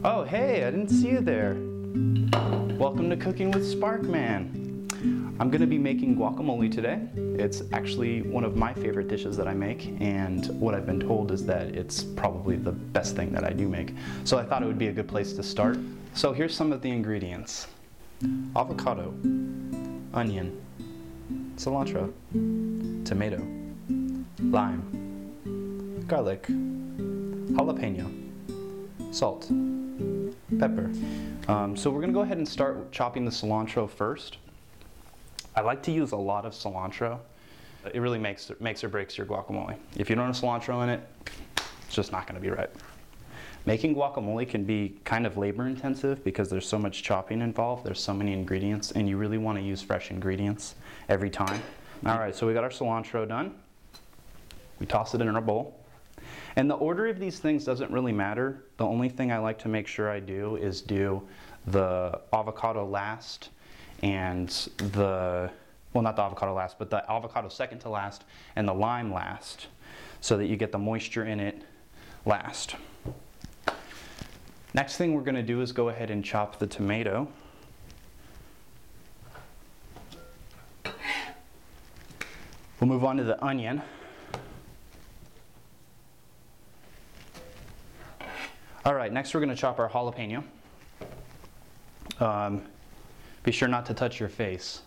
Oh, hey, I didn't see you there. Welcome to Cooking with Sparkman. I'm gonna be making guacamole today. It's actually one of my favorite dishes that I make, and what I've been told is that it's probably the best thing that I do make. So I thought it would be a good place to start. So here's some of the ingredients. Avocado, onion, cilantro, tomato, lime, garlic, jalapeno, salt, pepper. So we're gonna go ahead and start chopping the cilantro first. I like to use a lot of cilantro. It really makes or breaks your guacamole. If you don't have cilantro in it, it's just not gonna be right. Making guacamole can be kind of labor intensive because there's so much chopping involved, there's so many ingredients, and you really wanna use fresh ingredients every time. All right, so we got our cilantro done. We toss it in our bowl. And the order of these things doesn't really matter. The only thing I like to make sure I do is do the avocado last and well, not the avocado last, but the avocado second to last and the lime last, so that you get the moisture in it last. Next thing we're gonna do is go ahead and chop the tomato. We'll move on to the onion. All right, next we're gonna chop our jalapeno. Be sure not to touch your face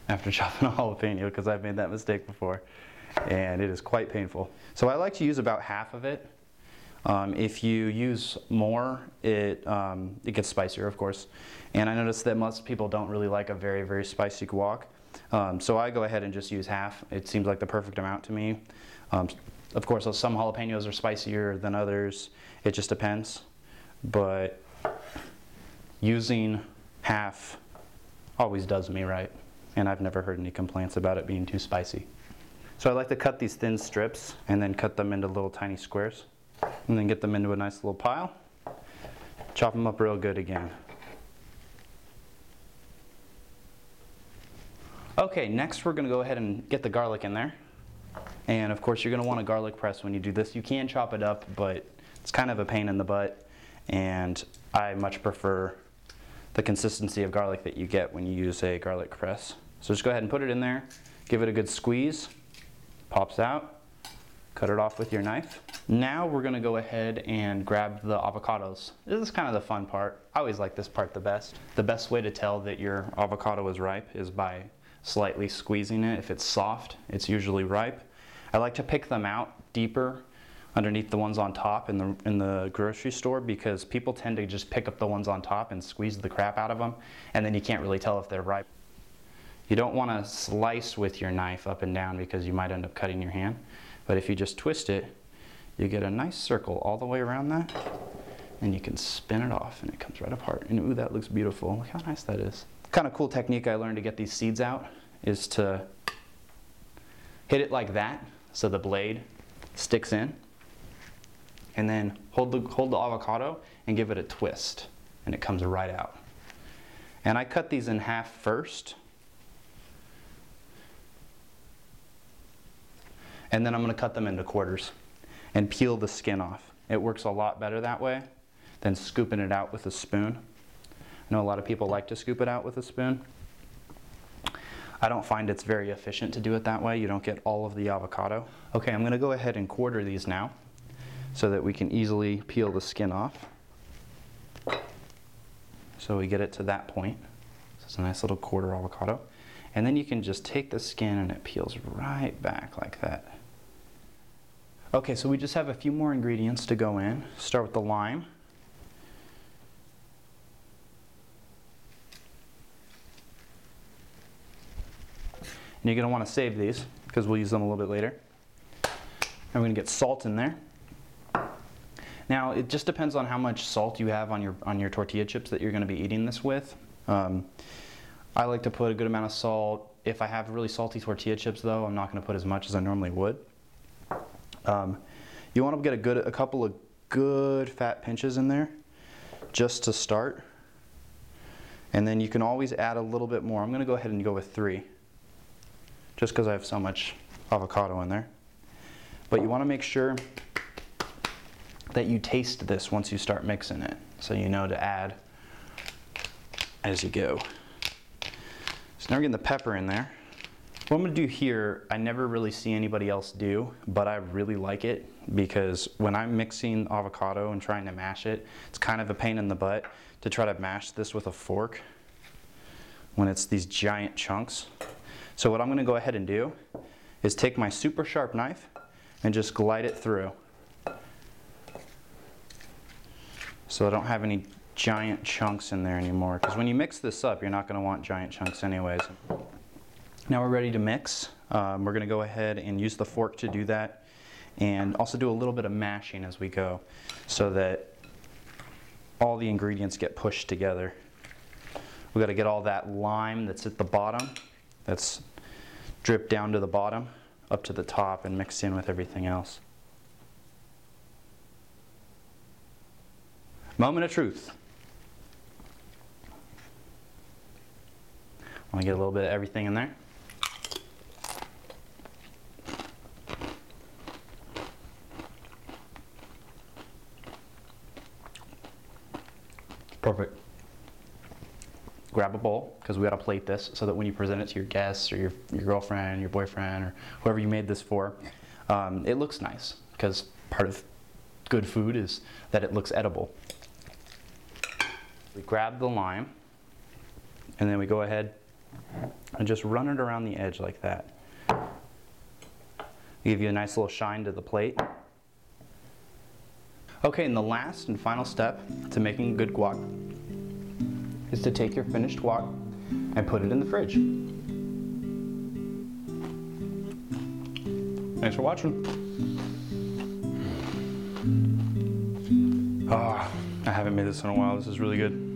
after chopping a jalapeno, because I've made that mistake before, and it is quite painful. So I like to use about half of it. If you use more, it gets spicier, of course. And I noticed that most people don't really like a very, very spicy guac. So I go ahead and just use half. It seems like the perfect amount to me. Of course, some jalapenos are spicier than others. It just depends. But using half always does me right. And I've never heard any complaints about it being too spicy. So I like to cut these thin strips and then cut them into little tiny squares. And then get them into a nice little pile. Chop them up real good again. Okay, next we're gonna go ahead and get the garlic in there. And of course you're gonna want a garlic press when you do this. You can chop it up, but it's kind of a pain in the butt. And I much prefer the consistency of garlic that you get when you use a garlic press. So just go ahead and put it in there, give it a good squeeze, pops out, cut it off with your knife. Now we're gonna go ahead and grab the avocados. This is kind of the fun part. I always like this part the best. The best way to tell that your avocado is ripe is by slightly squeezing it. If it's soft, it's usually ripe. I like to pick them out deeper underneath the ones on top in the grocery store, because people tend to just pick up the ones on top and squeeze the crap out of them, and then you can't really tell if they're ripe. You don't want to slice with your knife up and down because you might end up cutting your hand, but if you just twist it, you get a nice circle all the way around that, and you can spin it off and it comes right apart. And ooh, that looks beautiful. Look how nice that is. Kind of cool technique I learned to get these seeds out is to hit it like that so the blade sticks in, and then hold the avocado and give it a twist, and it comes right out. And I cut these in half first, and then I'm going to cut them into quarters and peel the skin off. It works a lot better that way than scooping it out with a spoon. I know a lot of people like to scoop it out with a spoon. I don't find it's very efficient to do it that way. You don't get all of the avocado. Okay, I'm gonna go ahead and quarter these now so that we can easily peel the skin off. So we get it to that point. So it's a nice little quarter avocado. And then you can just take the skin and it peels right back like that. Okay, so we just have a few more ingredients to go in. Start with the lime. And you're going to want to save these because we'll use them a little bit later. And we're going to get salt in there. Now it just depends on how much salt you have on your tortilla chips that you're going to be eating this with. I like to put a good amount of salt. If I have really salty tortilla chips though, I'm not going to put as much as I normally would. You want to get a couple of good fat pinches in there just to start. And then you can always add a little bit more. I'm going to go ahead and go with 3. Just because I have so much avocado in there. But you want to make sure that you taste this once you start mixing it, so you know to add as you go. So now we're getting the pepper in there. What I'm gonna do here, I never really see anybody else do, but I really like it because when I'm mixing avocado and trying to mash it, it's kind of a pain in the butt to try to mash this with a fork when it's these giant chunks. So what I'm gonna go ahead and do is take my super sharp knife and just glide it through. So I don't have any giant chunks in there anymore, because when you mix this up, you're not gonna want giant chunks anyways. Now we're ready to mix. We're gonna go ahead and use the fork to do that, and also do a little bit of mashing as we go so that all the ingredients get pushed together. We gotta get all that lime that's at the bottom, that's dripped down to the bottom, up to the top, and mixed in with everything else. Moment of truth. Want to get a little bit of everything in there. Perfect. Grab a bowl, because we got to plate this so that when you present it to your guests or your girlfriend, your boyfriend, or whoever you made this for, it looks nice, because part of good food is that it looks edible. We grab the lime, and then we go ahead and just run it around the edge like that. Give you a nice little shine to the plate. Okay, and the last and final step to making good guac is to take your finished guac and put it in the fridge. Thanks for watching. I haven't made this in a while. This is really good.